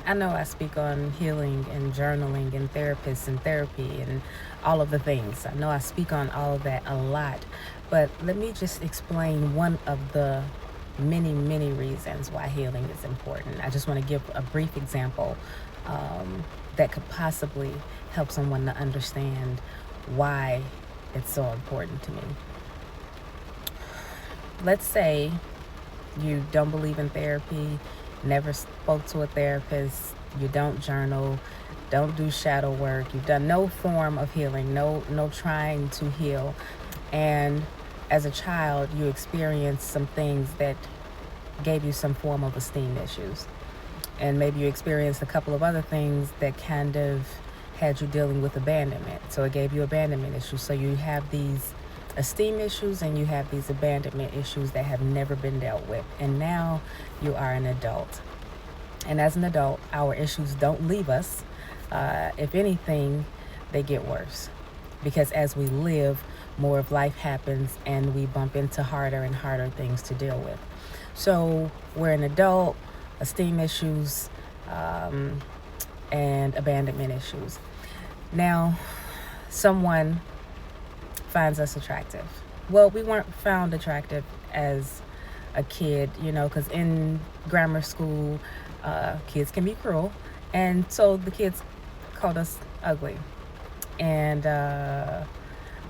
I know I speak on healing and journaling and therapists and therapy and all of the things. I know I speak on all of that a lot, but let me just explain one of the many, many reasons why healing is important. I just want to give a brief example that could possibly help someone to understand why it's so important to me. Let's say you don't believe in therapy, never spoke to a therapist, you don't journal, don't do shadow work, you've done no form of healing, no trying to heal. And as a child, you experienced some things that gave you some form of esteem issues. And maybe you experienced a couple of other things that kind of had you dealing with abandonment. So it gave you abandonment issues. So you have these esteem issues and you have these abandonment issues that have never been dealt with. And now you are an adult. And as an adult, our issues don't leave us. If anything, they get worse. Because as we live, more of life happens and we bump into harder and harder things to deal with. So we're an adult, esteem issues, and abandonment issues. Now, someone finds us attractive. Well, we weren't found attractive as a kid, because in grammar school, kids can be cruel. And so the kids called us ugly. And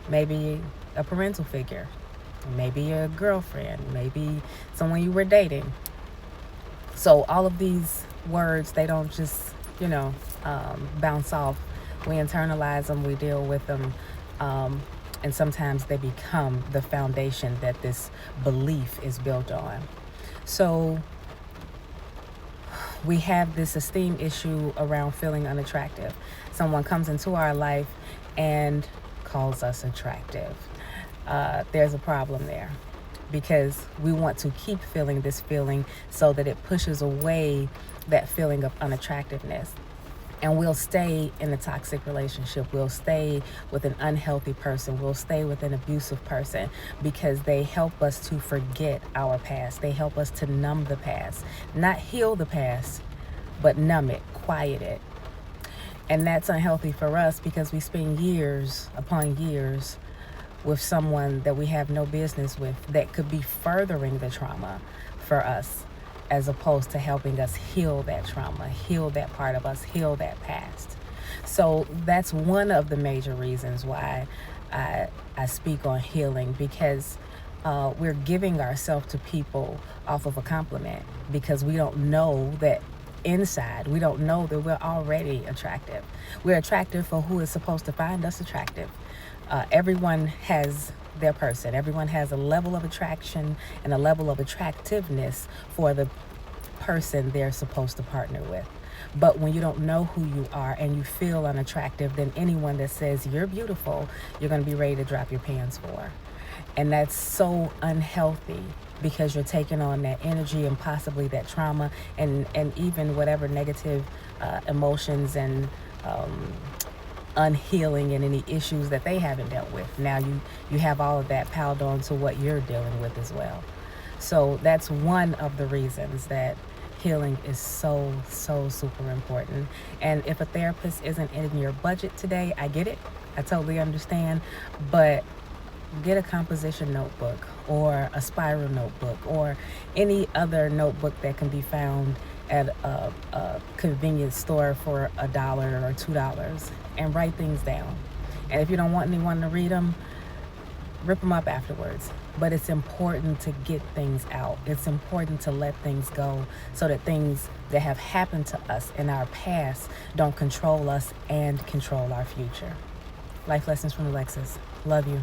maybe a parental figure, maybe a girlfriend, maybe someone you were dating. So all of these words, they don't just, bounce off. We internalize them, we deal with them, and sometimes they become the foundation that this belief is built on. So we have this esteem issue around feeling unattractive. Someone comes into our life and calls us attractive. There's a problem there because we want to keep feeling this feeling so that it pushes away that feeling of unattractiveness. And we'll stay in a toxic relationship. We'll stay with an unhealthy person. We'll stay with an abusive person because they help us to forget our past. They help us to numb the past. Not heal the past, but numb it, quiet it. And that's unhealthy for us because we spend years upon years with someone that we have no business with that could be furthering the trauma for us, as opposed to helping us heal that trauma, heal that part of us, heal that past. So that's one of the major reasons why I speak on healing, because we're giving ourselves to people off of a compliment because we don't know that inside, we don't know that we're already attractive. We're attractive for who is supposed to find us attractive. Everyone has their person. Everyone has a level of attraction and a level of attractiveness for the person they're supposed to partner with. But when you don't know who you are and you feel unattractive, then anyone that says you're beautiful, you're going to be ready to drop your pants for. And that's so unhealthy because you're taking on that energy and possibly that trauma and even whatever negative emotions and unhealing and any issues that they haven't dealt with. Now you have all of that piled on to what you're dealing with as well. So that's one of the reasons that healing is so super important. And if a therapist isn't in your budget today, I get it. I totally understand. But get a composition notebook or a spiral notebook or any other notebook that can be found at a convenience store for $1 or $2 and write things down. And if you don't want anyone to read them, rip them up afterwards. But it's important to get things out. It's important to let things go so that things that have happened to us in our past don't control us and control our future. Life lessons from Lexus. Love you.